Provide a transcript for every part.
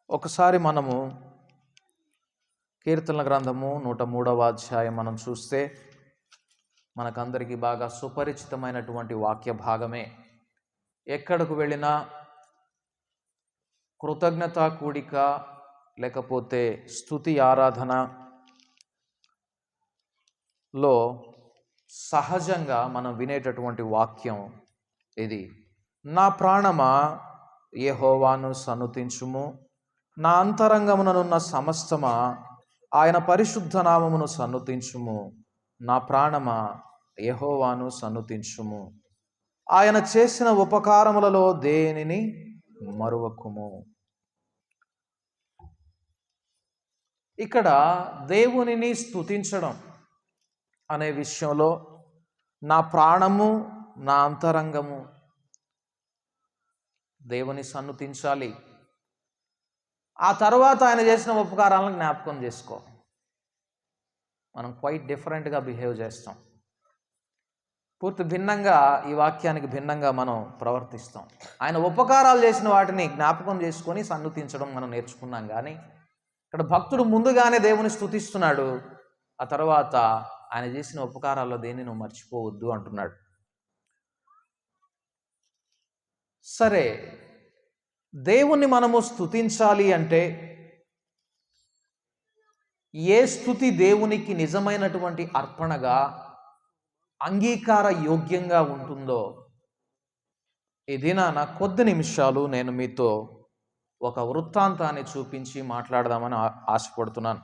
ఒకసారి మనము కీర్తనల గ్రంథము 103వ అధ్యాయం మనం చూస్తే మనకందరికీ బాగా సుపరిచితమైనటువంటి వాక్య భాగమే. ఎక్కడకు వెళ్ళినా కృతజ్ఞతా కూడిక లేకపోతే స్తుతి ఆరాధనలో సహజంగా మనం వినేటటువంటి వాక్యం ఇది. నా ప్రాణమా యెహోవాను సన్నుతించుము, నా అంతరంగముననున్న సమస్తమా ఆయన పరిశుద్ధ నామమును సన్నుతించుము. నా ప్రాణమా యెహోవాను సన్నుతించుము, ఆయన చేసిన ఉపకారములలో దేనిని మరువకుము. ఇక్కడ దేవునిని స్తుతించడం అనే విషయంలో నా ప్రాణము నా అంతరంగము దేవుని సన్నుతించాలి. ఆ తర్వాత ఆయన చేసిన ఉపకారాలను జ్ఞాపకం చేసుకో. మనం క్వైట్ డిఫరెంట్గా బిహేవ్ చేస్తాం. పూర్తి భిన్నంగా ఈ వాక్యానికి భిన్నంగా మనం ప్రవర్తిస్తాం. ఆయన ఉపకారాలు చేసిన వాటిని జ్ఞాపకం చేసుకొని సన్నుతించడం మనం నేర్చుకున్నాం. కానీ ఇక్కడ భక్తుడు ముందుగానే దేవుని స్తుతిస్తున్నాడు, ఆ తర్వాత ఆయన చేసిన ఉపకారాల్లో దేన్ని నువ్వు మర్చిపోవద్దు అంటున్నాడు. సరే, దేవుణ్ణి మనము స్తుతించాలి అంటే ఏ స్తుతి దేవునికి నిజమైనటువంటి అర్పణగా అంగీకార యోగ్యంగా ఉంటుందో నా కొద్ది నిమిషాలు నేను మీతో ఒక వృత్తాంతాన్ని చూపించి మాట్లాడదామని ఆశపడుతున్నాను.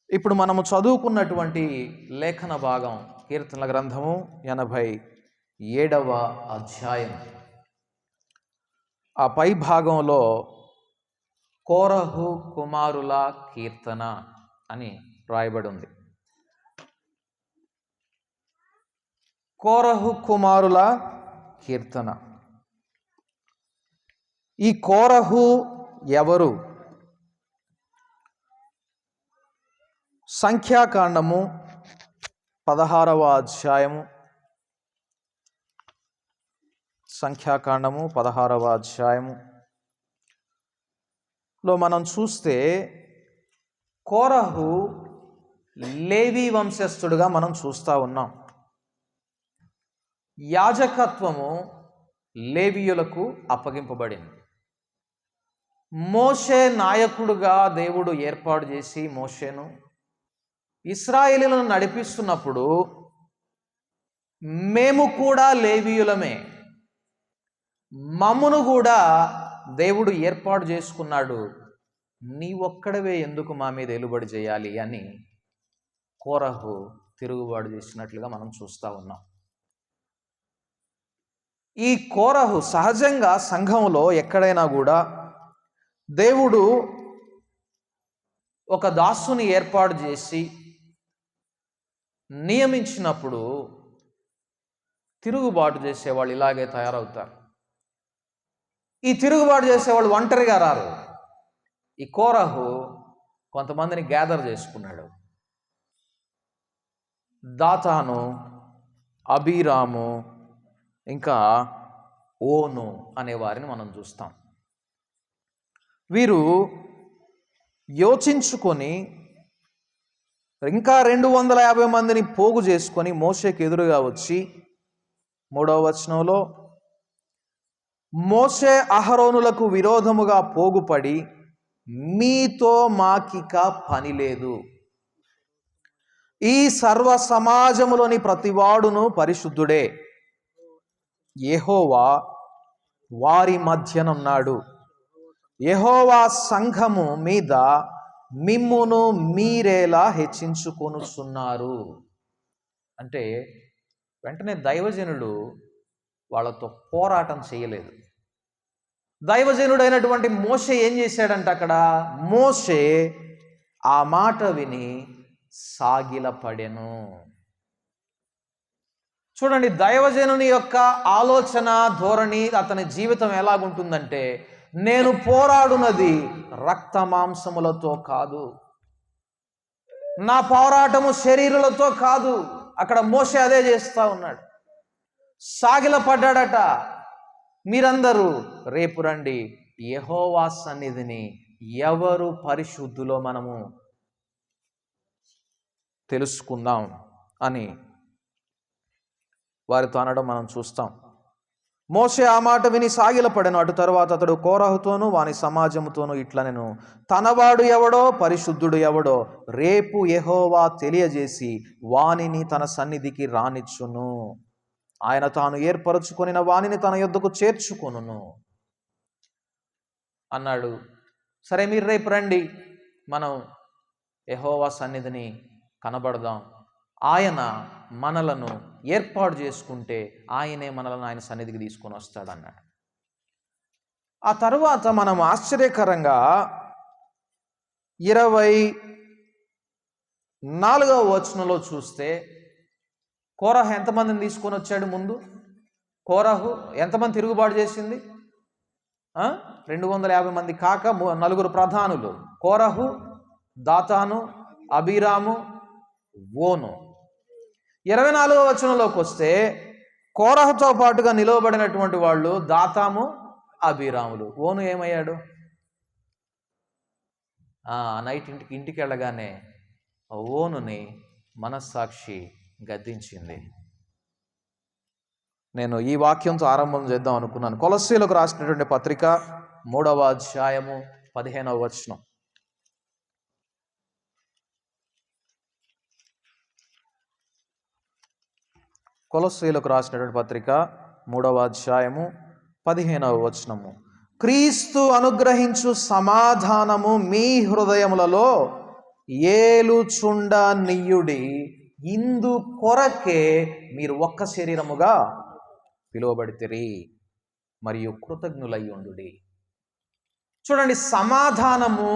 ఇప్పుడు మనము చదువుకున్నటువంటి లేఖన భాగం కీర్తనల గ్రంథము 87వ అధ్యాయం. ఆ పై భాగంలో కోరహు కుమారుల కీర్తన అని రాయబడి ఉంది. కోరహు కుమారుల కీర్తన. ఈ కోరహు ఎవరు? సంఖ్యాకాండము 16వ అధ్యాయము. సంఖ్యాకాండము 16వ అధ్యాయములో మనం చూస్తే కోరహు లేవి వంశస్థుడుగా మనం చూస్తూ ఉన్నాం. యాజకత్వము లేవీయులకు అప్పగింపబడింది. మోషే నాయకుడుగా దేవుడు ఏర్పాటు చేసి మోషేను ఇశ్రాయేలీయులను నడిపిస్తున్నప్పుడు మేము కూడా లేవీయులమే, మమ్మును కూడా దేవుడు ఏర్పాటు చేసుకున్నాడు, నీ ఒక్కడవే ఎందుకు మా మీద ఏలుబడి చేయాలి అని కోరహు తిరుగుబాటు చేసినట్లుగా మనం చూస్తూ ఉన్నాం. ఈ కోరహు సహజంగా సంఘంలో ఎక్కడైనా కూడా దేవుడు ఒక దాసుని ఏర్పాటు చేసి నియమించినప్పుడు తిరుగుబాటు చేసేవాళ్ళు ఇలాగే తయారవుతారు. ఈ తిరుగుబాటు చేసేవాళ్ళు ఒంటరిగా రారు. ఈ కోరహు కొంతమందిని గ్యాదర్ చేసుకున్నాడు. దాతాను, అబీరాము, ఇంకా ఓను అనే వారిని మనం చూస్తాం. వీరు యోచించుకొని ఇంకా 250 మందిని పోగు చేసుకొని మోషేకి ఎదురుగా వచ్చి 3వ వచనంలో మోషే అహరోనులకు విరోధముగా పోగుపడి మీతో మాకిక పని లేదు, ఈ సర్వ సమాజములోని ప్రతివాడును పరిశుద్ధుడే, యెహోవా వారి మధ్యనున్నాడు, యెహోవా సంఘము మీద మిమ్మును మీరేలా హెచ్చించుకొనుచున్నారు. అంటే వెంటనే దైవజనుడు వాళ్ళతో పోరాటం చేయలేదు. దైవజనుడైనటువంటి మోషే ఏం చేశాడంటే అక్కడ మోషే ఆ మాట విని సాగిలపడెను. చూడండి, దైవజనుని యొక్క ఆలోచన ధోరణి, అతని జీవితం ఎలాగుంటుందంటే, నేను పోరాడునది రక్త మాంసములతో కాదు, నా పోరాటము శరీరులతో కాదు. అక్కడ మోషే అదే చేస్తా ఉన్నాడు. సాగిలపడ్డాడట. మీరందరూ రేపు రండి, యెహోవా సన్నిధిని ఎవరు పరిశుద్ధులో మనము తెలుసుకుందాం అని వారితో అనడం మనం చూస్తాం. మోషే ఆ మాట విని సాగిలపడెను. అటు తరువాత అతడు కోరహుతోనూ వాని సమాజముతోనూ ఇట్లనెను, తనవాడు ఎవడో పరిశుద్ధుడు ఎవడో రేపు యెహోవా తెలియజేసి వానిని తన సన్నిధికి రానిచ్చును. ఆయన తాను ఏర్పరచుకొనిన వానిని తన యొద్దకు చేర్చుకొనును అన్నాడు. సరే, మీరు రేపు రండి, మనం యెహోవా సన్నిధిని కనబడదాం. ఆయన మనలను ఏర్పాటు చేసుకుంటే ఆయనే మనలను ఆయన సన్నిధికి తీసుకొని వస్తాడన్నాడు. ఆ తరువాత మనం ఆశ్చర్యకరంగా 24వ వచనంలో చూస్తే కోరహు ఎంతమందిని తీసుకొని వచ్చాడు? ముందు కోరహు ఎంతమంది తిరుగుబాటు చేసింది? 250 మంది కాక 4 ప్రధానులు, కోరహు, దాతాను, అబీరాము, ఓను. 24వ వచనంలోకి వస్తే కోరహుతో పాటుగా నిలవబడినటువంటి వాళ్ళు దాతాము, అబీరాములు. ఓను ఏమయ్యాడు? నైట్ ఇంటికి వెళ్ళగానే ఓనుని మనస్సాక్షి గద్దించింది. నేను ఈ వాక్యంతో ఆరంభం చేద్దాం అనుకున్నాను. కొలస్సీలకు రాసినటువంటి పత్రిక 3వ అధ్యాయము 15వ వచనం. కొలస్సీలకు రాసినటువంటి పత్రిక 3వ అధ్యాయము 15వ వచనము. క్రీస్తు అనుగ్రహించు సమాధానము మీ హృదయములలో ఏలుచుండ నియ్యుడి, ఇందు కొరకే మీరు ఒక్క శరీరముగా పిలువబడితిరి మరియు కృతజ్ఞులయ్యుండుడి. చూడండి, సమాధానము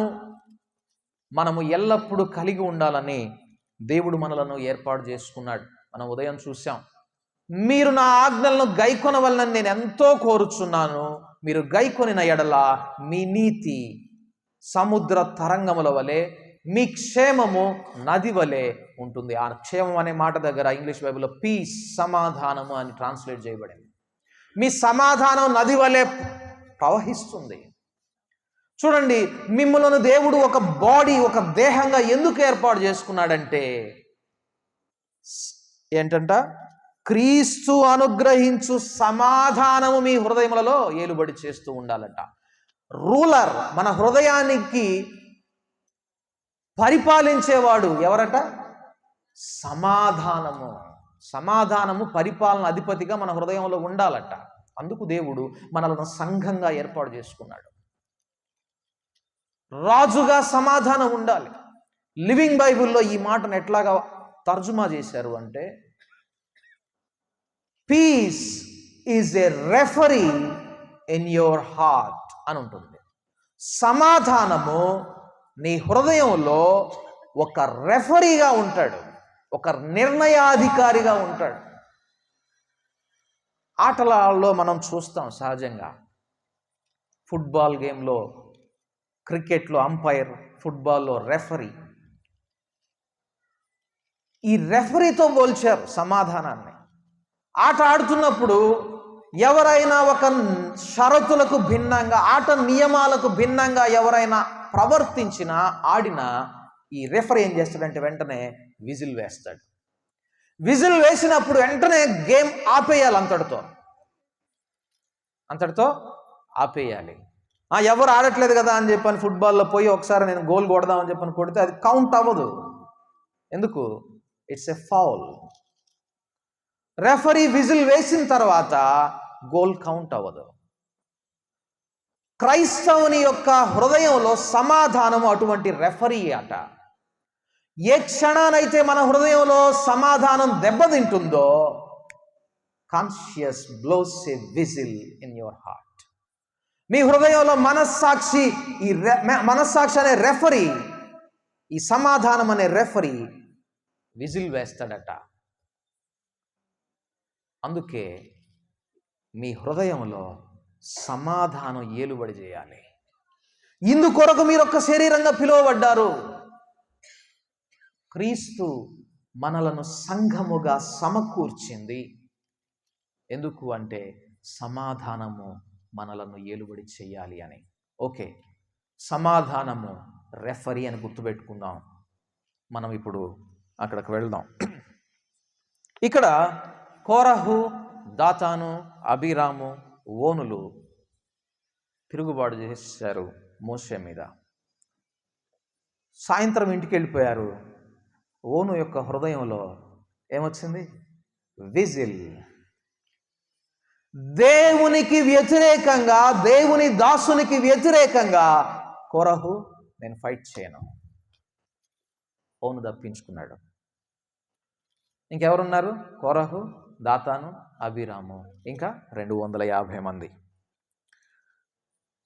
మనము ఎల్లప్పుడూ కలిగి ఉండాలని దేవుడు మనలను ఏర్పాటు చేసుకున్నాడు. మనం ఉదయం చూసాం, మీరు నా ఆజ్ఞలను గైకొనవలనని నేను ఎంతో కోరుచున్నాను, మీరు గైకొనిన ఎడల మీ నీతి సముద్ర తరంగముల వలె, మీ క్షేమము నది వలె ఉంటుంది. ఆ క్షేమం అనే మాట దగ్గర ఇంగ్లీష్ బైబిల్లో పీస్, సమాధానము అని ట్రాన్స్లేట్ చేయబడింది. మీ సమాధానం నది వలె ప్రవహిస్తుంది. చూడండి, మిమ్మల్ని దేవుడు ఒక బాడీ, ఒక దేహంగా ఎందుకు ఏర్పాటు చేసుకున్నాడంటే ఏంటంట? క్రీస్తు అనుగ్రహించు సమాధానము మీ హృదయములలో ఏలుబడి చేస్తూ ఉండాలంట. రూలర్, మన హృదయానికి పరిపాలించేవాడు ఎవరట? సమాధానము. సమాధానము పరిపాలన అధిపతిగా మన హృదయంలో ఉండాలట. అందుకు దేవుడు మనలను సంఘంగా ఏర్పాటు చేసుకున్నాడు. రాజుగా సమాధానం ఉండాలి. లివింగ్ బైబిల్లో ఈ మాటను ఎట్లాగా తర్జుమా చేశారు అంటే, peace is a referee in your heart అని ఉంటుంది. సమాధానము నీ హృదయంలో ఒక రెఫరీగా ఉంటాడు, ఒక నిర్ణయాధికారిగా ఉంటాడు. ఆటలలో మనం చూస్తాం సహజంగా, ఫుట్బాల్ గేమ్లో, క్రికెట్లో అంపైర్, ఫుట్బాల్లో రెఫరీ. ఈ రెఫరీతో పోల్చారు సమాధానాన్ని. ఆట ఆడుతున్నప్పుడు ఎవరైనా ఒక షరతులకు భిన్నంగా, ఆట నియమాలకు భిన్నంగా ఎవరైనా ప్రవర్తించినా, ఆడినా, ఈ రెఫరీ ఏం చేస్తాడంటే వెంటనే విజిల్ వేస్తాడు. విజిల్ వేసినప్పుడు వెంటనే గేమ్ ఆపేయాలి, అంతటితో ఆపేయాలి. ఎవరు ఆడట్లేదు కదా అని చెప్పని ఫుట్బాల్లో పోయి ఒకసారి నేను గోల్ కొడదామని చెప్పని కొడితే అది కౌంట్ అవ్వదు. ఎందుకు? It's a foul. Referee whistle వేసిన తర్వాత గోల్ కౌంట్ అవ్వదు. క్రైస్తవుని యొక్క హృదయంలో సమాధానము అటువంటి రెఫరీ అట. ఏ క్షణానైతే మన హృదయంలో సమాధానం దెబ్బతింటుందో, conscience blows a whistle in your heart. మీ హృదయంలో మనస్సాక్షి, మనస్సాక్షి అనే రెఫరీ, ఈ సమాధానం అనే రెఫరీ విజిల్ వేస్తాడట. అందుకే మీ హృదయంలో సమాధానం ఏలుబడి చేయాలి. ఇందుకొరకు మీరు ఒక్క శరీరంగా పిలువబడ్డారు. క్రీస్తు మనలను సంఘముగా సమకూర్చింది. ఎందుకు అంటే సమాధానము మనలను ఏలుబడి చెయ్యాలి అని. ఓకే, సమాధానము రెఫరీ అని గుర్తుపెట్టుకుందాం. మనం ఇప్పుడు అక్కడికి వెళ్దాం. ఇక్కడ కోరహు, దాతాను, అబీరాము, ఓనులు తిరుగుబాటు చేశారు మోషే మీద. సాయంత్రం ఇంటికి వెళ్ళిపోయారు. ఓను యొక్క హృదయంలో ఏమొచ్చింది? విజిల్. దేవునికి వ్యతిరేకంగా, దేవుని దాసునికి వ్యతిరేకంగా కోరహు, నేను ఫైట్ చేయను. ఓను తప్పించుకున్నాడు. ఇంకెవరున్నారు? కోరహు, దాతాను, అబీరాము, ఇంకా 250 మంది.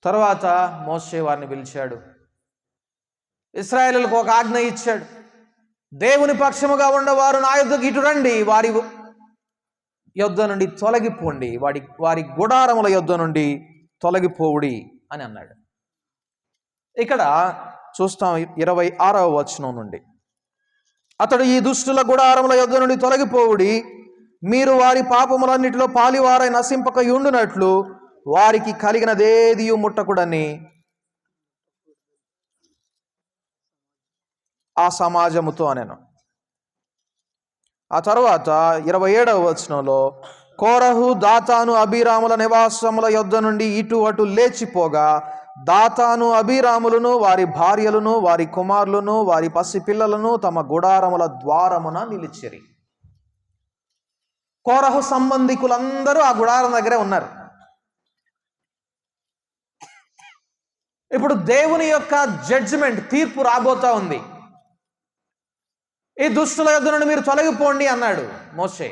తర్వాత మోషే వారిని పిలిచాడు. ఇశ్రాయేలులకు ఒక ఆజ్ఞ ఇచ్చాడు. దేవుని పక్షముగా ఉన్నవారు నా యొద్దకు ఇటు రండి, వారి యొద్ద నుండి తొలగిపోండి, వారి గుడారముల యొద్ద నుండి తొలగిపోవుడి అని అన్నాడు. ఇక్కడ చూస్తాం 26వ వచనం నుండి, అతడు ఈ దుష్టుల గుడారముల యొద్ద నుండి తొలగిపోవుడి, మీరు వారి పాపములన్నిటిలో పాలివారై నశింపక యుండునట్లు వారికి కలిగినదేదియు ముట్టకుడని ఆ సమాజముతో అనెను. ఆ తర్వాత 27వ వచనంలో, కోరహు, దాతాను, అబీరాముల నివాసముల యొద్ద నుండి ఇటు అటు లేచిపోగా దాతాను, అబీరాములను, వారి భార్యలను, వారి కుమారులను, వారి పసిపిల్లలను తమ గుడారముల ద్వారమున నిలిచిరి. కోరహు సంబంధికులందరూ ఆ గుడారం దగ్గరే ఉన్నారు. ఇప్పుడు దేవుని యొక్క జడ్జిమెంట్, తీర్పు రాబోతా ఉంది. ఈ దుష్టుల యొద్ద నుండి మీరు తొలగిపోండి అన్నాడు మోషే.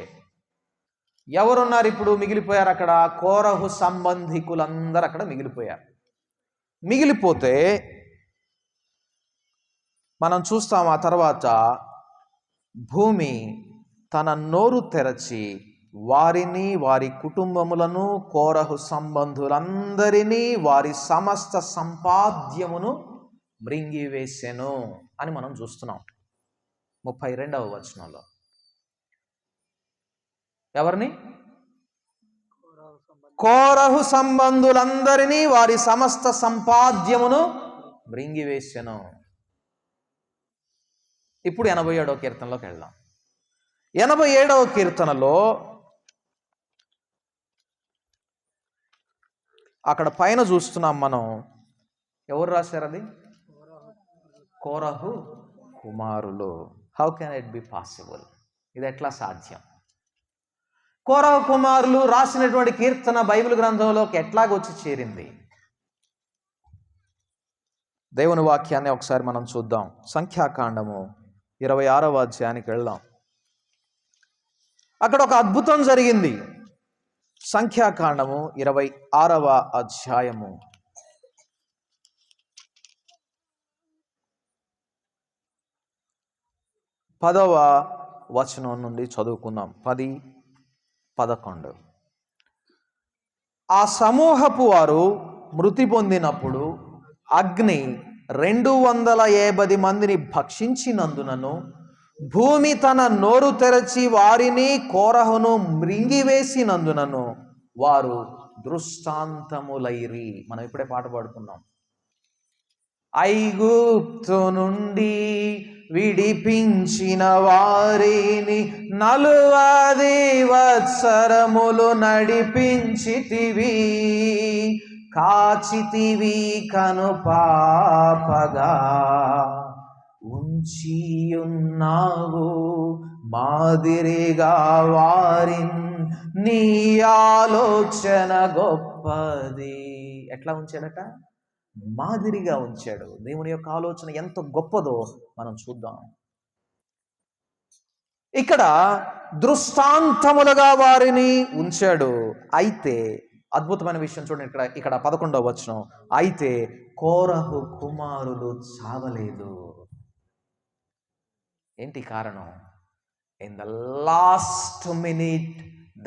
ఎవరున్నారు ఇప్పుడు మిగిలిపోయారు అక్కడ? కోరహు సంబంధికులందరూ అక్కడ మిగిలిపోయారు. మిగిలిపోతే మనం చూస్తాం, ఆ తర్వాత భూమి తన నోరు తెరచి వారిని, వారి కుటుంబములను, కోరహు సంబంధులందరినీ, వారి సమస్త సంపాద్యమును మృంగివేసెను అని మనం చూస్తున్నాం 32వ వచనంలో. ఎవరిని? కోరహు సంబంధులందరినీ, వారి సమస్త సంపాద్యమును మృంగివేసెను. ఇప్పుడు 87వ కీర్తనలోకి వెళ్దాం. 87వ కీర్తనలో అక్కడ పైన చూస్తున్నాం మనం. ఎవరు రాశారు అది? కోరహు కుమారులు. How can it be possible? ఇది ఎట్లా సాధ్యం? కోరహు కుమారులు రాసినటువంటి కీర్తన బైబిల్ గ్రంథంలోకి ఎట్లాగొచ్చి చేరింది? దేవుని వాక్యాన్ని ఒకసారి మనం చూద్దాం. సంఖ్యాకాండము 26వ అధ్యాయానికి వెళ్దాం. అక్కడ ఒక అద్భుతం జరిగింది. సంఖ్యాకాండము 26వ అధ్యాయము 10వ వచనం నుండి చదువుకుందాం. 10, 11. ఆ సమూహపు వారు మృతి పొందినప్పుడు అగ్ని 250 మందిని భక్షించినందునను భూమి తన నోరు తెరచి వారిని, కోరహును మృంగివేసినందునను వారు దృష్టాంతములైరి. మనం ఇప్పుడే పాట పాడుకున్నాం. ఐగుప్తు నుండి విడిపించిన వారిని 40 వత్సరములు నడిపించితివి, కాచితివి కనుపాపగా ఉంచియున్నావు మాదిరిగా వారిన్, నీ ఆలోచన గొప్పది. ఎట్లా ఉంచాడట? మాదిరిగా ఉంచాడు. దేవుని యొక్క ఆలోచన ఎంత గొప్పదో మనం చూద్దాం. ఇక్కడ దృష్టాంతములుగా వారిని ఉంచాడు. అయితే అద్భుతమైన విషయం చూడండి, ఇక్కడ 11వ వచనం, అయితే కోరహు కుమారులు చావలేదు. ఏంటి కారణం? In the last minute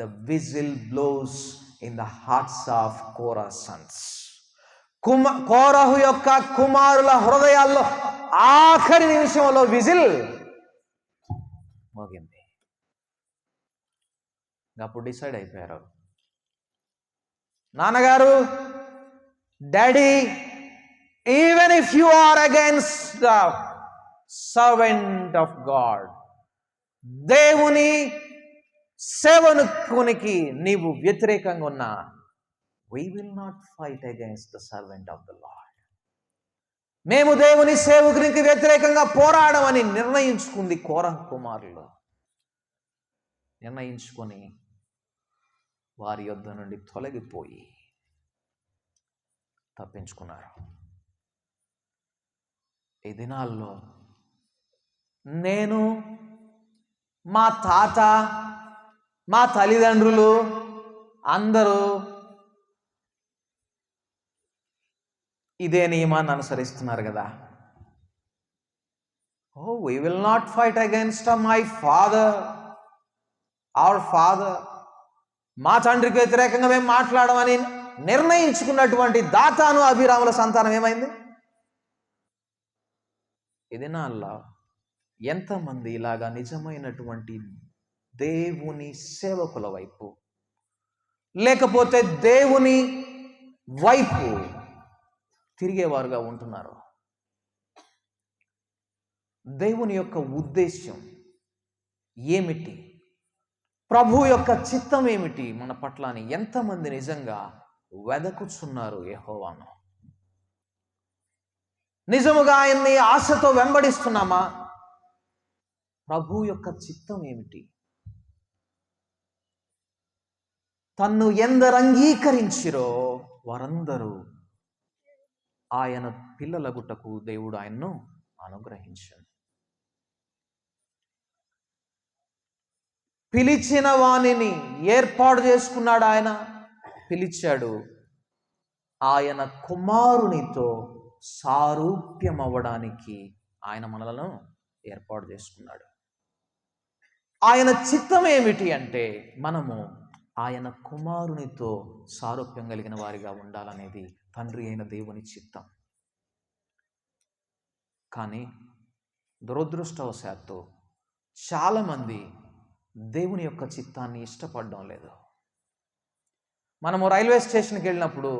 the whistle blows in the hearts of Korah sons. కోరహు యొక్క కుమారుల హృదయాల్లో ఆఖరి నిమిషంలో విజిల్ మోగింది. అప్పుడు డిసైడ్ అయిపోయారు, నాన్నగారు, daddy, even if you are against the servant of God, దేవుని సేవకునికి నీవు వ్యతిరేకంగా ఉన్నా, we will not fight against the servant of the Lord. మేము దేవుని సేవకునికి వ్యతిరేకంగా పోరాడమని నిర్ణయించుకుంది కోరహ కుమారులు. నిర్ణయించుకొని వారి యొద్ద నుండి తొలగిపోయి తప్పించుకున్నారు. ఈ దినాల్లో నేను, మా తాత, మా తల్లిదండ్రులు అందరూ ఇదే నియమాన్ని అనుసరిస్తున్నారు కదా. we will not fight against my father, our father. మా తండ్రికి వ్యతిరేకంగా మేము మాట్లాడమని నిర్ణయించుకున్నటువంటి దాతాను అభిరాముల సంతానం ఏమైంది? ఇది నాల్లో ఎంతమంది ఇలాగా నిజమైనటువంటి దేవుని సేవకుల వైపు, లేకపోతే దేవుని వైపు తిరిగేవారుగా ఉంటున్నారు? దేవుని యొక్క ఉద్దేశం ఏమిటి, ప్రభు యొక్క చిత్తం ఏమిటి మన పట్ల అని ఎంతమంది నిజంగా వెదకుచున్నారు యెహోవాను? నిజముగా ఆయన్ని ఆశతో వెంబడిస్తున్నామా? ప్రభు యొక్క చిత్తం ఏమిటి? తన్ను ఎందరు అంగీకరించిరో వారందరూ ఆయన పిల్లలగుటకు దేవుడు ఆయన్ను అనుగ్రహించాడు. పిలిచిన వాణిని ఏర్పాటు చేసుకున్నాడు ఆయన, పిలిచాడు. ఆయన కుమారునితో సారూప్యం అవ్వడానికి ఆయన మనలను ఏర్పాటు చేసుకున్నాడు. ఆయన చిత్తం ఏమిటి అంటే మనము ఆయన కుమారునితో సారూప్యం కలిగిన వారిగా ఉండాలనేది తండ్రి అయిన దేవుని చిత్తం. కానీ దురదృష్టవశాత్తు చాలామంది దేవుని యొక్క చిత్తాన్ని ఇష్టపడడం లేదు. మనము రైల్వే స్టేషన్కి వెళ్ళినప్పుడు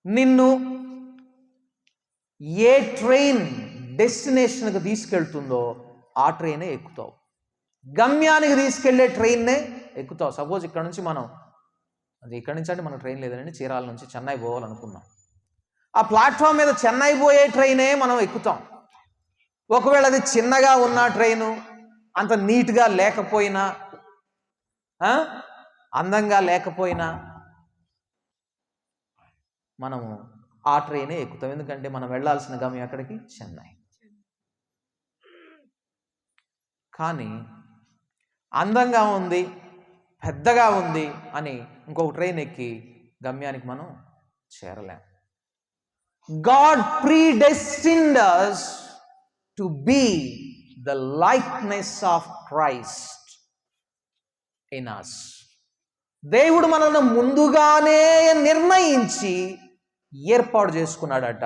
నిన్ను ఏ ట్రైన్ డెస్టినేషన్కి తీసుకెళ్తుందో ఆ ట్రైనే ఎక్కుతావు. గమ్యానికి తీసుకెళ్లే ట్రైన్నే ఎక్కుతావు. సపోజ్ ఇక్కడ నుంచి అంటే మన ట్రైన్ లేదండి, చీరాల నుంచి చెన్నై పోవాలనుకున్నాం. ఆ ప్లాట్ఫామ్ మీద చెన్నై పోయే ట్రైనే మనం ఎక్కుతాం. ఒకవేళ అది చిన్నగా ఉన్న ట్రైను, అంత నీట్గా లేకపోయినా, అందంగా లేకపోయినా మనము ఆ ట్రైనే ఎక్కుతాం. ఎందుకంటే మనం వెళ్ళాల్సిన గమ్యం ఎక్కడికి? చెన్నై. కానీ అందంగా ఉంది, పెద్దగా ఉంది అని ఇంకొక ట్రైన్ ఎక్కి గమ్యానికి మనం చేరలేం. God predestined us to be the likeness of Christ in us. దేవుడు మనల్ని ముందుగానే నిర్ణయించి ఏర్పాటు చేసుకున్నాడట.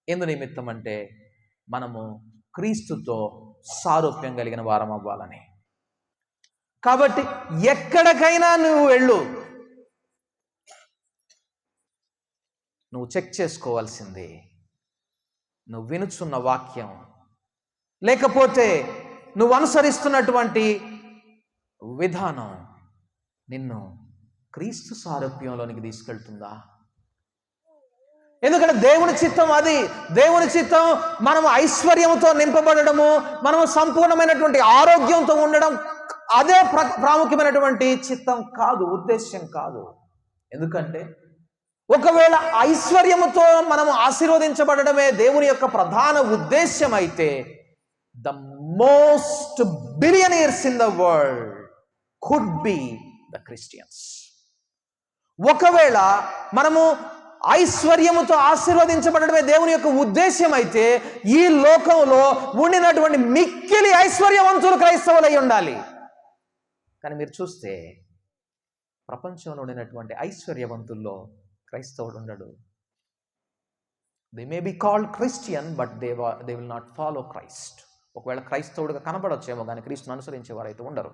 ఎందు నిమిత్తం అంటే మనము క్రీస్తుతో సారూప్యం కలిగిన వారం అవ్వాలని. కాబట్టి ఎక్కడికైనా నువ్వు వెళ్ళు, నువ్వు చెక్ చేసుకోవాల్సింది నువ్వు వినుచున్న వాక్యం, లేకపోతే నువ్వు అనుసరిస్తున్నటువంటి విధానం నిన్ను క్రీస్తు సారూప్యంలోనికి తీసుకెళ్తుందా? ఎందుకంటే దేవుని చిత్తం అది. దేవుని చిత్తం మనము ఐశ్వర్యంతో నింపబడము, మనము సంపూర్ణమైనటువంటి ఆరోగ్యంతో ఉండడం, అదే ప్రాముఖ్యమైనటువంటి చిత్తం కాదు, ఉద్దేశ్యం కాదు. ఎందుకంటే ఒకవేళ ఐశ్వర్యముతో మనము ఆశీర్వదించబడమే దేవుని యొక్క ప్రధాన ఉద్దేశ్యం అయితే, the most billionaires in the world could be the Christians. ఒకవేళ మనము ఐశ్వర్యముతో ఆశీర్వదించబడమే దేవుని యొక్క ఉద్దేశ్యం అయితే, ఈ లోకంలో ఉండినటువంటి మిక్కిలి ఐశ్వర్యవంతులు క్రైస్తవులు అయి ఉండాలి. కానీ మీరు చూస్తే ప్రపంచంలో ఉండినటువంటి ఐశ్వర్యవంతుల్లో క్రైస్తవుడు ఉండడు. They may be called Christian, but they will not follow Christ. ఒకవేళ క్రైస్తవుడిగా కనబడొచ్చేమో కానీ క్రీస్తుని అనుసరించేవారైతే ఉండరు.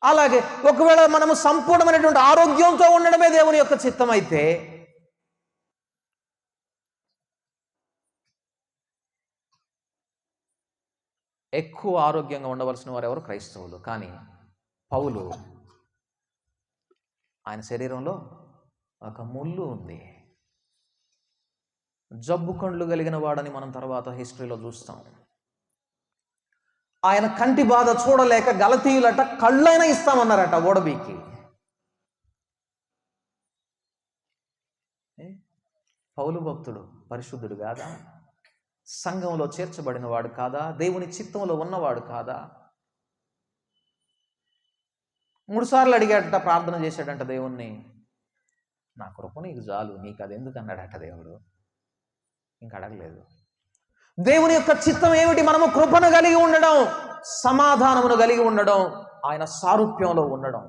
అలాగే ఒకవేళ మనము సంపూర్ణమైనటువంటి ఆరోగ్యంతో ఉండడమే దేవుని యొక్క చిత్తం అయితే, ఎక్కువ ఆరోగ్యంగా ఉండవలసిన వారు ఎవరు? క్రైస్తవులు. కానీ పౌలు, ఆయన శరీరంలో ఒక ముళ్ళు ఉంది. జబ్బు కండ్లు కలిగిన వాడని మనం తర్వాత హిస్టరీలో చూస్తాం. ఆయన కంటి బాధ చూడలేక గలతీయులట కళ్ళైనా ఇస్తామన్నారట ఓడబీకి. పౌలు భక్తుడు పరిశుద్ధుడు కాదా? సంఘంలో చేర్చబడిన వాడు కాదా? దేవుని చిత్తంలో ఉన్నవాడు కాదా? 3 సార్లు అడిగాడట, ప్రార్థన చేశాడంట దేవుణ్ణి, నా కృప నీకు చాలు, నీకు అది ఎందుకు అన్నాడట దేవుడు. ఇంకా అడగలేదు. దేవుని యొక్క చిత్తం ఏమిటి? మనము కృపను కలిగి ఉండడం, సమాధానమును కలిగి ఉండడం, ఆయన సారూప్యంలో ఉండడం.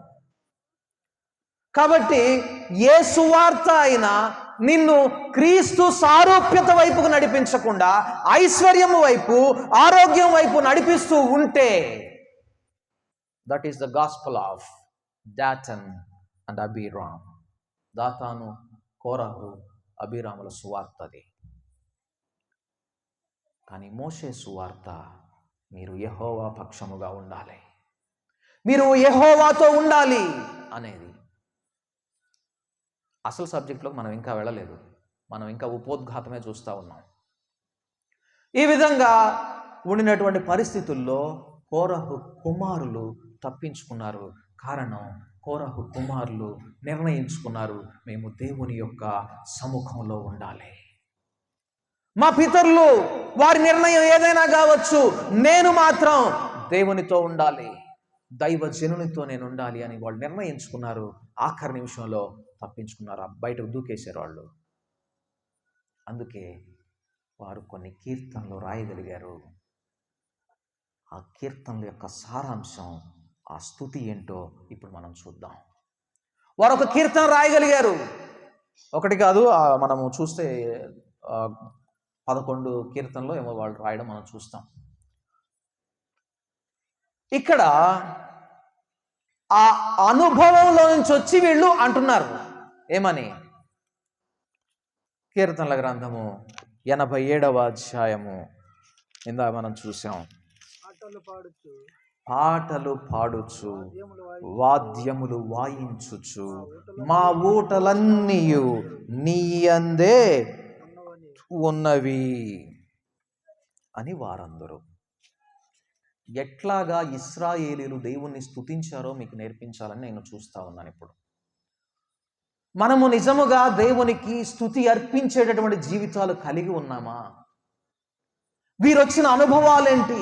కాబట్టి ఏ సువార్త అయినా నిన్ను క్రీస్తు సారూప్యత వైపుకు నడిపించకుండా ఐశ్వర్యం వైపు, ఆరోగ్యం వైపు నడిపిస్తూ ఉంటే, that is the gospel of Dathan and Abiram. దాతాను, కోరహు, అబీరాముల సువార్తది. కానీ మోషే సువార్త, మీరు యెహోవా పక్షముగా ఉండాలి, మీరు యెహోవాతో ఉండాలి అనేది. అసలు సబ్జెక్టులోకి మనం ఇంకా వెళ్ళలేదు. మనం ఇంకా ఉపోద్ఘాతమే చూస్తూ ఉన్నాం. ఈ విధంగా ఉండినటువంటి పరిస్థితుల్లో కోరహు కుమారులు తప్పించుకున్నారు. కారణం, కోరహు కుమారులు నిర్ణయించుకున్నారు, మేము దేవుని యొక్క సముఖంలో ఉండాలి. మా పితరులు, వారి నిర్ణయం ఏదైనా కావచ్చు, నేను మాత్రం దేవునితో ఉండాలి, దైవజనునితో నేను ఉండాలి అని వాళ్ళు నిర్ణయించుకున్నారు. ఆఖరి నిమిషంలో తప్పించుకున్నారు, బయటకు దూకేశారు వాళ్ళు. అందుకే వారు కొన్ని కీర్తనలు రాయగలిగారు. ఆ కీర్తనల యొక్క సారాంశం, ఆ స్తుతి ఏంటో ఇప్పుడు మనం చూద్దాం. వారు ఒక కీర్తన రాయగలిగారు, ఒకటి కాదు, మనము చూస్తే 11 కీర్తనలో ఏమో వాళ్ళు రాయడం మనం చూస్తాం. ఇక్కడ ఆ అనుభవంలో నుంచి వచ్చి వీళ్ళు అంటున్నారు ఏమని? కీర్తనల గ్రంథము 87వ అధ్యాయము ఇందా మనం చూసాం. పాటలు పాడుచు వాద్యములు వాయించుచు మా ఊటలన్నీయు నీ యందే ఉన్నవి అని వారందరూ. ఎట్లాగా ఇశ్రాయేలీయులు దేవుణ్ణి స్తుతించారో మీకు నేర్పించాలని నేను చూస్తా ఉన్నాను. ఇప్పుడు మనము నిజముగా దేవునికి స్తుతి అర్పించేటటువంటి జీవితాలు కలిగి ఉన్నామా? వీరొచ్చిన అనుభవాలేంటి?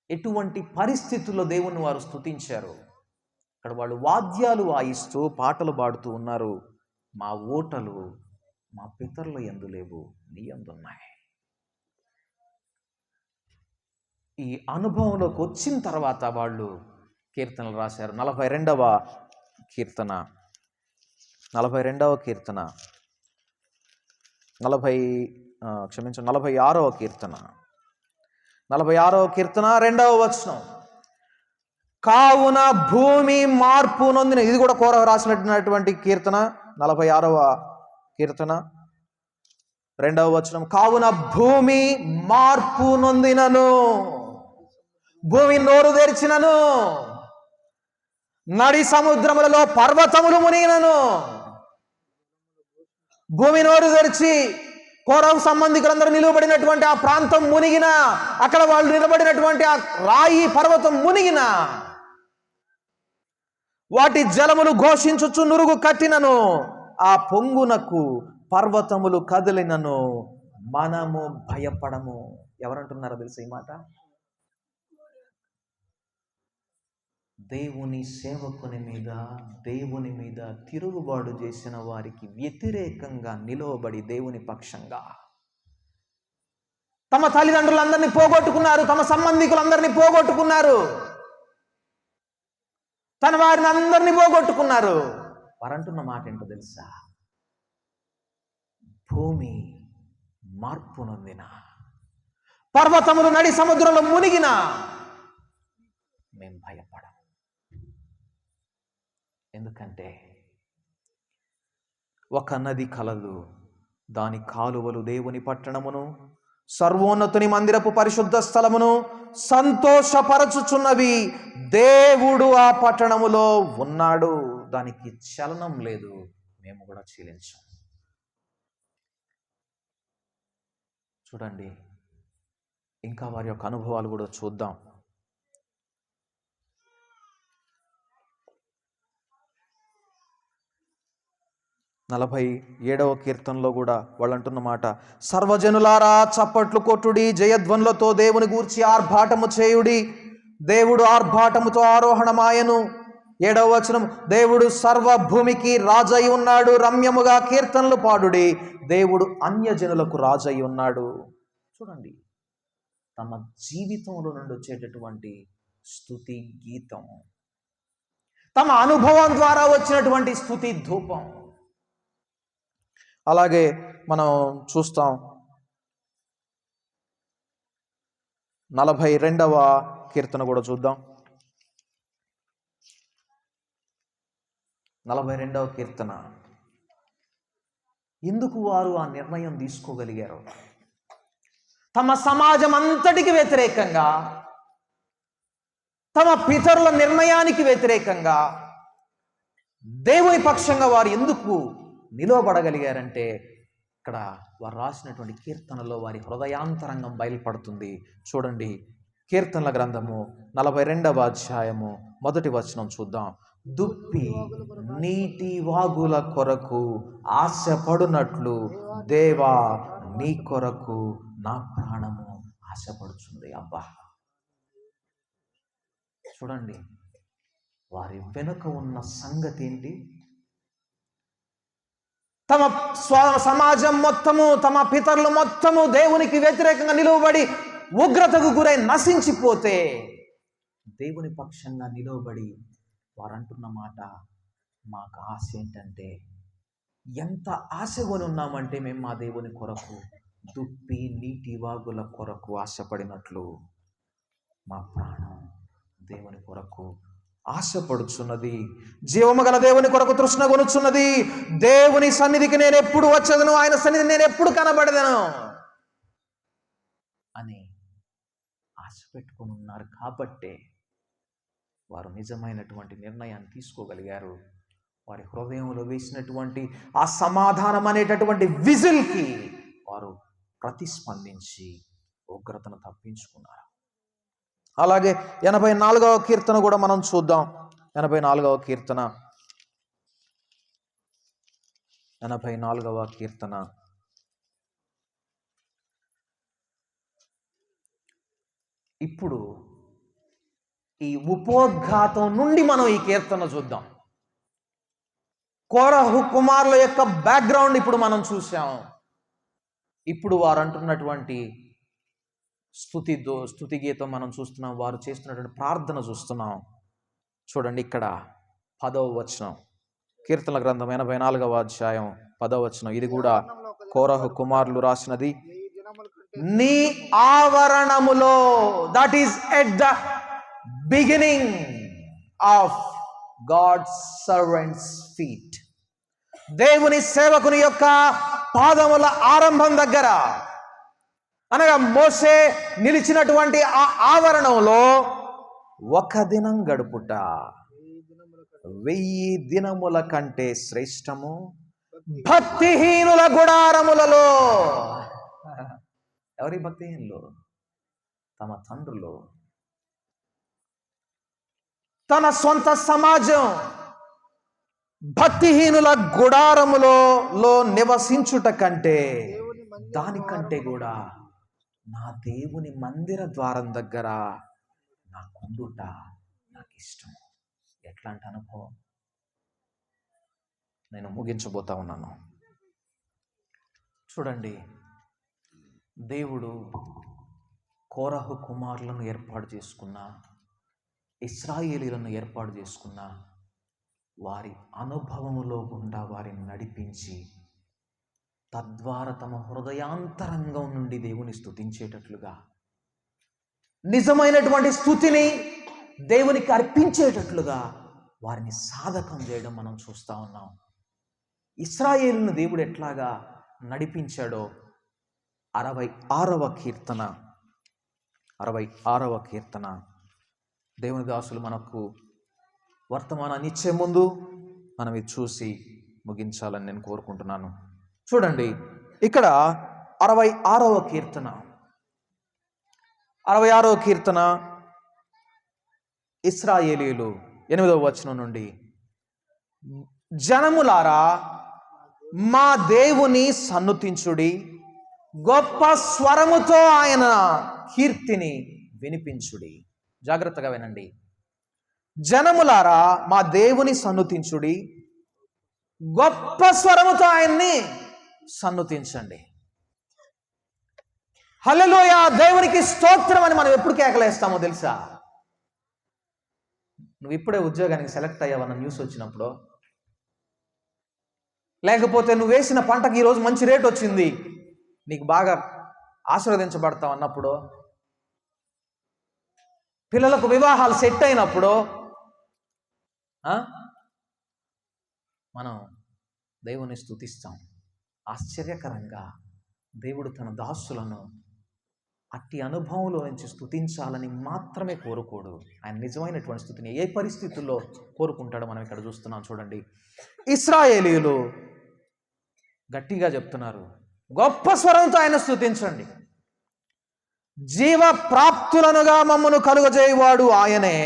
ఎటువంటి పరిస్థితుల్లో దేవుణ్ణి వారు స్తుతించారు? ఇక్కడ వాళ్ళు వాద్యాలు వాయిస్తూ పాటలు పాడుతూ ఉన్నారు. మా ఓటలు మా పితరుల యందు లేవు, నీ యందు ఉన్నాయి. ఈ అనుభవంలోకి వచ్చిన తర్వాత వాళ్ళు కీర్తనలు రాశారు. 42వ కీర్తన 46వ కీర్తన 46వ కీర్తన 2వ వచనం. కావున భూమి మార్పు నొందిన, ఇది కూడా కోరహు రాసినటువంటి కీర్తన, 46వ కీర్తన 2వ వచనం. కావున భూమి మార్పు నొందినను, భూమి నోరు తెరిచినను, నడి సముద్రములలో పర్వతములు మునిగినను. భూమి నోరు తెరిచి కోరహు సంబంధికులందరూ నిలబడినటువంటి ఆ ప్రాంతం మునిగిన, అక్కడ వాళ్ళు నిలబడినటువంటి ఆ రాయి పర్వతం మునిగిన, వాటి జలములు ఘోషించుచు నురుగు కట్టినను, ఆ పొంగునకు పర్వతములు కదిలినను, మనము భయపడము. ఎవరంటున్నారో తెలుసా ఈ మాట? దేవుని సేవకుని మీద, దేవుని మీద తిరుగుబాటు చేసిన వారికి వ్యతిరేకంగా నిలవబడి దేవుని పక్షంగా తమ తల్లిదండ్రులందరినీ పోగొట్టుకున్నారు, తమ సంబంధికులందరినీ పోగొట్టుకున్నారు, తన వారిని అందరినీ పోగొట్టుకున్నారు. వారంటున్న మాట ఏంటో తెలుసా? భూమి మార్పు నొందిన, పర్వతములు నడి సముద్రంలో మునిగిన, మేము భయపడం. ఎందుకంటే ఒక నది కలదు, దాని కాలువలు దేవుని పట్టణమును సర్వోన్నతుని మందిరపు పరిశుద్ధ స్థలమును సంతోషపరచుచున్నవి. దేవుడు ఆ పట్టణములో ఉన్నాడు, దానికి చలనం లేదు, మేము కూడా చీలించాం. చూడండి, ఇంకా వారి యొక్క అనుభవాలు కూడా చూద్దాం. 47వ కీర్తనలో కూడా వాళ్ళు అంటున్న మాట, సర్వజనులారా చప్పట్లు కొట్టుడి, జయధ్వనులతో దేవుని గూర్చి ఆర్భాటము చేయుడి. దేవుడు ఆర్భాటముతో ఆరోహణమాయను. 7వ వచనం, దేవుడు సర్వభూమికి రాజై ఉన్నాడు, రమ్యముగా కీర్తనలు పాడుడి, దేవుడు అన్యజనులకు రాజై ఉన్నాడు. చూడండి, తమ జీవితంలో నుండి వచ్చేటటువంటి స్తుతి గీతం, తమ అనుభవం ద్వారా వచ్చినటువంటి స్తుతి ధూపం. అలాగే మనం చూస్తాం 42వ కీర్తన కూడా చూద్దాం. 42వ కీర్తన, ఎందుకు వారు ఆ నిర్ణయం తీసుకోగలిగారు? తమ సమాజం అంతటికి వ్యతిరేకంగా, తమ పితరుల నిర్ణయానికి వ్యతిరేకంగా దేవుని పక్షంగా వారు ఎందుకు నిలవబడగలిగారంటే, ఇక్కడ వారు రాసినటువంటి కీర్తనలో వారి హృదయాంతరంగం బయలుపడుతుంది. చూడండి, కీర్తనల గ్రంథము 42వ అధ్యాయము 1వ వచనం చూద్దాం. దుప్పి నీటి వాగుల కొరకు ఆశపడునట్లు దేవా నీ కొరకు నా ప్రాణము ఆశపడుచుంది. అబ్బా, చూడండి, వారి వెనుక ఉన్న సంగతి ఏంటి? తమ సమాజం మొత్తము, తమ పితరులు మొత్తము దేవునికి వ్యతిరేకంగా నిలువబడి ఉగ్రతకు గురై నశించిపోతే, దేవుని పక్షంగా నిలువబడి వారు అంటున్న మాట, మాకు ఆశ ఏంటంటే, ఎంత ఆశగొని ఉన్నామంటే మేము మా దేవుని కొరకు దుప్పి నీటి వాగుల కొరకు ఆశపడినట్లు మా ప్రాణం దేవుని కొరకు ఆశపడుచున్నది. జీవము గల దేవుని కొరకు తృష్ణ కొనుచున్నది. దేవుని సన్నిధికి నేను ఎప్పుడు వచ్చేదను, ఆయన సన్నిధిని నేను ఎప్పుడు కనబడదను అని ఆశ పెట్టుకుని ఉన్నారు. కాబట్టే వారు నిజమైనటువంటి నిర్ణయాన్ని తీసుకోగలిగారు. వారి హృదయంలో వేసినటువంటి ఆ సమాధానం అనేటటువంటి విజిల్కి వారు ప్రతిస్పందించి ఉగ్రతను తప్పించుకున్నారు. అలాగే 84వ కీర్తన కూడా మనం చూద్దాం. 84వ కీర్తన, 84వ కీర్తన ఇప్పుడు ఈ ఉపోద్ఘాతం నుండి మనం ఈ కీర్తన చూద్దాం. కోరహు కుమారుల యొక్క బ్యాక్గ్రౌండ్ ఇప్పుడు మనం చూసాం. ఇప్పుడు వారు అంటున్నటువంటి స్తుతి గీతం మనం చూస్తున్నాం. వారు చేస్తున్నటువంటి ప్రార్థన చూస్తున్నాం. చూడండి, ఇక్కడ 10వ వచనం, కీర్తనల గ్రంథం 84వ అధ్యాయం 10వ వచనం. ఇది కూడా కోరహు కుమారులు రాసినది. నీ ఆవరణములో, that is at the beginning of God's servants feet, దేవుని సేవకుని యొక్క పాదముల ఆరంభం దగ్గర, అనగా మోసే నిలిచినటువంటి ఆ ఆవరణంలో ఒక దినం గడుపుట 1000 దినముల కంటే శ్రేష్టము. భక్తిహీనుల గుడారములలో, ఎవరి భక్తిహీనులు? తమ తండ్రులు, తన సొంత సమాజం. భక్తిహీనుల గుడారములో నివసించుట కంటే, దానికంటే కూడా నా దేవుని మందిర ద్వారం దగ్గర నాకుండుట నాకు ఇష్టం. ఎట్లాంటి అనుభవం? నేను ముగించబోతా ఉన్నాను. చూడండి, దేవుడు కోరహు కుమారులను ఏర్పాటు చేసుకున్న, ఇశ్రాయేలీలను ఏర్పాటు చేసుకున్న, వారి అనుభవములో గుండా వారిని నడిపించి, తద్వారా తమ హృదయాంతరంగం నుండి దేవుని స్తుతించేటట్లుగా, నిజమైనటువంటి స్తుతిని దేవునికి అర్పించేటట్లుగా వారిని సాధకం చేయడం మనం చూస్తూ ఉన్నాం. ఇశ్రాయేలును దేవుడు ఎట్లాగా నడిపించాడో 66వ కీర్తన దేవుని దాసులు మనకు వర్తమానాన్ని ఇచ్చే ముందు మనం ఇది చూసి ముగించాలని నేను కోరుకుంటున్నాను. చూడండి, ఇక్కడ 66వ కీర్తన ఇశ్రాయేలీయులు 8వ వచనం నుండి, జనములారా మా దేవుని సన్నుతించుడి, గొప్ప స్వరముతో ఆయన కీర్తిని వినిపించుడి. జాగ్రత్తగా వినండి. జనములారా మా దేవుని సన్నుతించుడి, గొప్ప స్వరముతో ఆయన్ని సన్నుతించండి. హల్లెలూయా, దేవునికి స్తోత్రం అని మనం ఎప్పుడు కేకలేస్తామో తెలుసా? నువ్వు ఇప్పుడే ఉద్యోగానికి సెలెక్ట్ అయ్యావన్న న్యూస్ వచ్చినప్పుడు, లేకపోతే నువ్వు వేసిన పంటకి ఈరోజు మంచి రేట్ వచ్చింది, నీకు బాగా ఆశీర్వదించబడతావు అన్నప్పుడు, పిల్లలకు వివాహాలు సెట్ అయినప్పుడు మనం దేవుని స్తుతిస్తాం. ఆశ్చర్యకరంగా దేవుడు తన దాసులను అట్టి అనుభవంలో నుంచి స్తుతించాలని మాత్రమే కోరుకోడు. ఆయన నిజమైనటువంటి స్తుతిని ఏ పరిస్థితుల్లో కోరుకుంటాడో మనం ఇక్కడ చూస్తున్నాం. చూడండి, ఇశ్రాయేలీయులు గట్టిగా చెప్తున్నారు, గొప్ప స్వరంతో ఆయన స్తుతించండి. జీవ ప్రాప్తులనుగా మమ్మను కలుగజేయవాడు ఆయనే,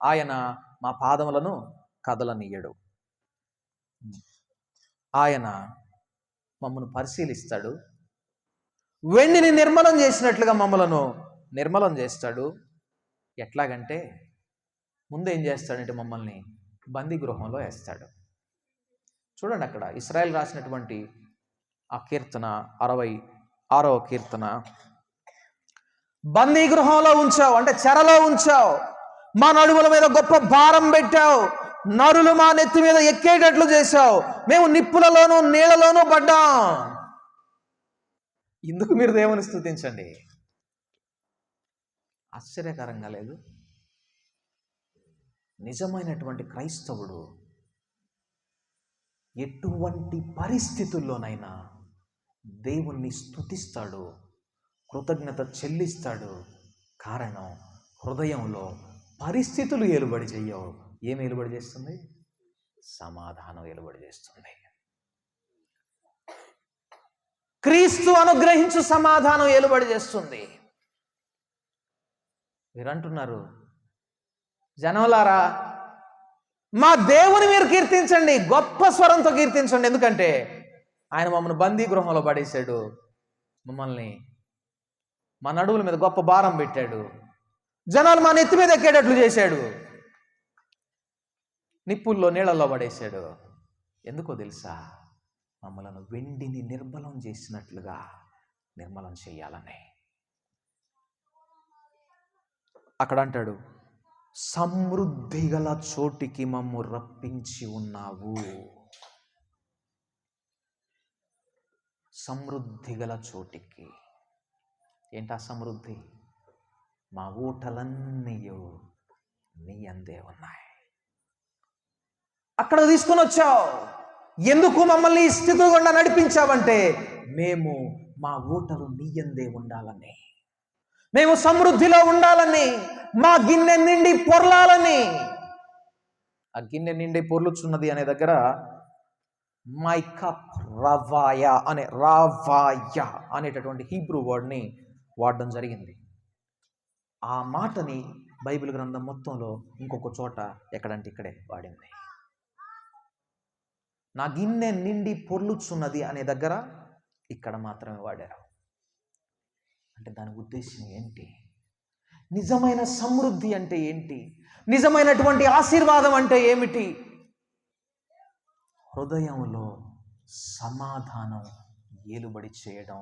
ఆయన మా పాదములను కదలనీయడు. ఆయన మమ్మను పరిశీలిస్తాడు, వెండిని నిర్మలం చేసినట్లుగా మమ్మలను నిర్మలం చేస్తాడు. ఎట్లాగంటే ముందేం చేస్తాడంటే మమ్మల్ని బందీ గృహంలో వేస్తాడు. చూడండి, అక్కడ ఇశ్రాయేలు రాసినటువంటి ఆ కీర్తన 66వ కీర్తన, బందీ గృహంలో ఉంచావు అంటే చెరలో ఉంచావు, మా నడుముల మీద గొప్ప భారం పెట్టావు, నరులు మా నెత్తి మీద ఎక్కేటట్లు చేశావు, మేము నిప్పులలోనూ నీళ్లలోనూ పడ్డాం. ఇందుకు మీరు దేవుని స్తుతించండి. ఆశ్చర్యకరంగా లేదు? నిజమైనటువంటి క్రైస్తవుడు ఎటువంటి పరిస్థితుల్లోనైనా దేవుణ్ణి స్తుతిస్తాడు, కృతజ్ఞత చెల్లిస్తాడు. కారణం, హృదయంలో పరిస్థితులు ఏలుబడి చెయ్యవు. ఏం ఏలుబడి చేస్తుంది? సమాధానం ఏలుబడి చేస్తుంది. క్రీస్తు అనుగ్రహించు సమాధానం ఏలుబడి చేస్తుంది. మీరు అంటున్నారు, జనములారా మా దేవుని మీరు కీర్తించండి, గొప్ప స్వరంతో కీర్తించండి. ఎందుకంటే ఆయన మమ్మల్ని బందీ గృహంలో పడేశాడు, మమ్మల్ని మా నడువుల మీద గొప్ప భారం పెట్టాడు, జనాలు మా నెత్తి మీద ఎక్కేటట్లు చేశాడు, నిప్పుల్లో నీళ్ళల్లో పడేశాడు. ఎందుకో తెలుసా? మమ్మలను వెండిని నిర్మలం చేసినట్లుగా నిర్మలం చేయాలని. అక్కడ అంటాడు, సమృద్ధి గల చోటికి మమ్ము రప్పించి ఉన్నావు. సమృద్ధి గల చోటికి. ఏంటా సమృద్ధి? మా ఊటలన్నీ నీ అందే ఉన్నాయి. అక్కడ తీసుకొని వచ్చావు. ఎందుకు మమ్మల్ని ఈ స్థితి గుండా నడిపించావంటే, మేము మా ఊటలు నీ అందే ఉండాలని, మేము సమృద్ధిలో ఉండాలని, మా గిన్నె నిండి పొర్లాలని. ఆ గిన్నె నిండి పొర్లుచున్నది అనే దగ్గర మై కప్ రవాయ అనేటటువంటి హీబ్రూ వర్డ్ని వాడడం జరిగింది. ఆ మాటని బైబిల్ గ్రంథం మొత్తంలో ఇంకొక చోట ఎక్కడంటే ఇక్కడే వాడింది. నా గిన్నె నిండి పొర్లుచున్నది అనే దగ్గర ఇక్కడ మాత్రమే వాడారు. అంటే దాని ఉద్దేశం ఏంటి? నిజమైన సమృద్ధి అంటే ఏంటి? నిజమైనటువంటి ఆశీర్వాదం అంటే ఏమిటి? హృదయంలో సమాధానం ఏలుబడి చేయడం,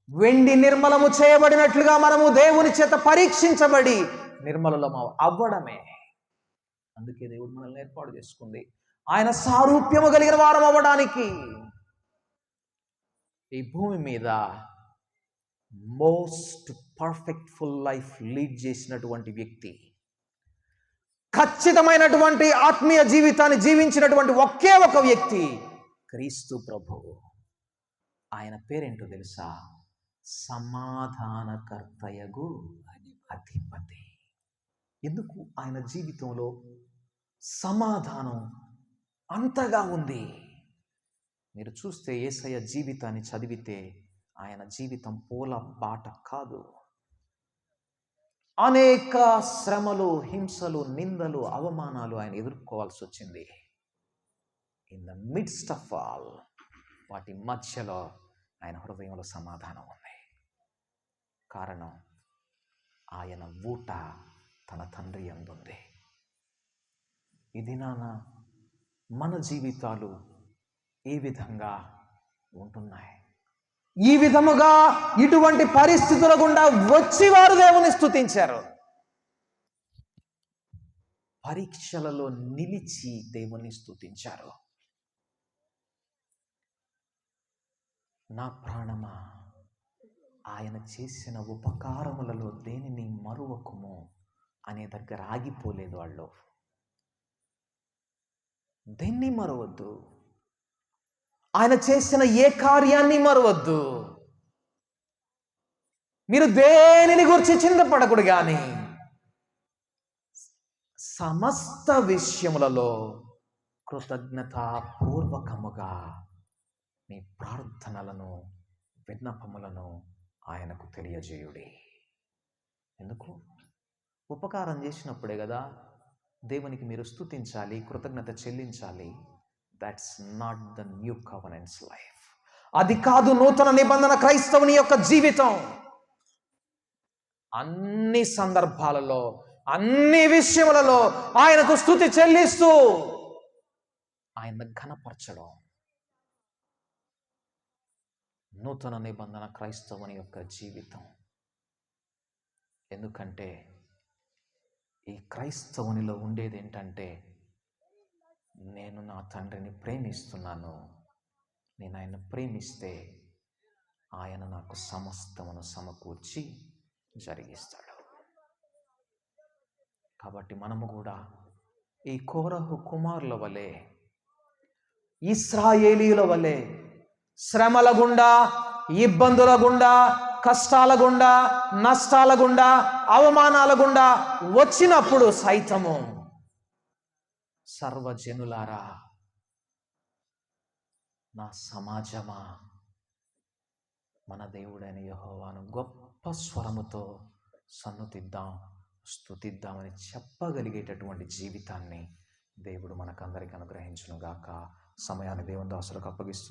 వెండి నిర్మలము చేయబడినట్లుగా మనము దేవుని చేత పరీక్షించబడి నిర్మలము అవ్వడమే. అందుకే దేవుడు మనల్ని ఏర్పాటు చేసుకుంది ఆయన సారూప్యము కలిగిన వారం అవ్వడానికి. ఈ భూమి మీద మోస్ట్ పర్ఫెక్ట్ఫుల్ లైఫ్ లీడ్ చేసినటువంటి వ్యక్తి, ఖచ్చితమైనటువంటి ఆత్మీయ జీవితాన్ని జీవించినటువంటి ఒకే ఒక వ్యక్తి క్రీస్తు ప్రభువు. ఆయన పేరేంటో తెలుసా? సమాధానకర్తయగు అధిపతి. ఎందుకు ఆయన జీవితంలో సమాధానం అంతగా ఉంది? మీరు చూస్తే యేసయ్య జీవితాన్ని చదివితే ఆయన జీవితం పూల బాట కాదు. అనేక శ్రమలు, హింసలు, నిందలు, అవమానాలు ఆయన ఎదుర్కోవాల్సి వచ్చింది. In the midst of all, వాటి మధ్యలో ఆయన హృదయంలో సమాధానం ఉంది. కారణం, ఆయన ఊట తన తండ్రి యందుంది. ఇది మన జీవితాలు ఏ విధంగా ఉంటున్నాయి? ఈ విధముగా ఇటువంటి పరిస్థితుల గుండా వచ్చి వారు దేవుని స్తుతించారు. పరీక్షలలో నిలిచి దేవుని స్తుతించారు. నా ప్రాణమా, ఆయన చేసిన ఉపకారములలో దేనిని మరువకుము అనే దగ్గర ఆగిపోలేదు వాళ్ళు. దేన్ని మరవద్దు, ఆయన చేసిన ఏ కార్యాన్ని మరవద్దు. మీరు దేనిని గురించి చింతపడకూడదు, కానీ సమస్త విషయములలో కృతజ్ఞతాపూర్వకముగా మీ ప్రార్థనలను, విన్నపములను ఆయనకు తెలియజేయుడి. ఎందుకు? ఉపకారం చేసినప్పుడే కదా దేవునికి మీరు స్తుతించాలి, కృతజ్ఞత చెల్లించాలి. That's not the new covenant's life. అది కాదు నూతన నిబంధన క్రైస్తవుని యొక్క జీవితం. అన్ని సందర్భాలలో, అన్ని విషయములలో ఆయనకు స్తుతి చెల్లిస్తూ ఆయన ఘనపరచడం నూతన నిబంధన క్రైస్తవుని యొక్క జీవితం. ఎందుకంటే ఈ క్రైస్తవునిలో ఉండేది ఏంటంటే, నేను నా తండ్రిని ప్రేమిస్తున్నాను, నేను ఆయన ప్రేమిస్తే ఆయన నాకు సమస్తమును సమకూర్చి జరిగిస్తాడు. కాబట్టి మనము కూడా ఈ కోరహు కుమారుల వలె, ఇశ్రాయేలీయుల వలె శ్రమల గుండా, ఇబ్బందుల గుండా, కష్టాల గుండా, నష్టాల గుండా, అవమానాల గుండా వచ్చినప్పుడు సైతము, సర్వజనులారా, నా సమాజమా, మన దేవుడైన యెహోవాను గొప్ప స్వరముతో సన్నుతిద్దాం, స్తుతిద్దామని చెప్పగలిగేటటువంటి జీవితాన్ని దేవుడు మనకందరికి అనుగ్రహించును గాక. సమయాన్ని దేవుని దాసులకు అప్పగిస్తూ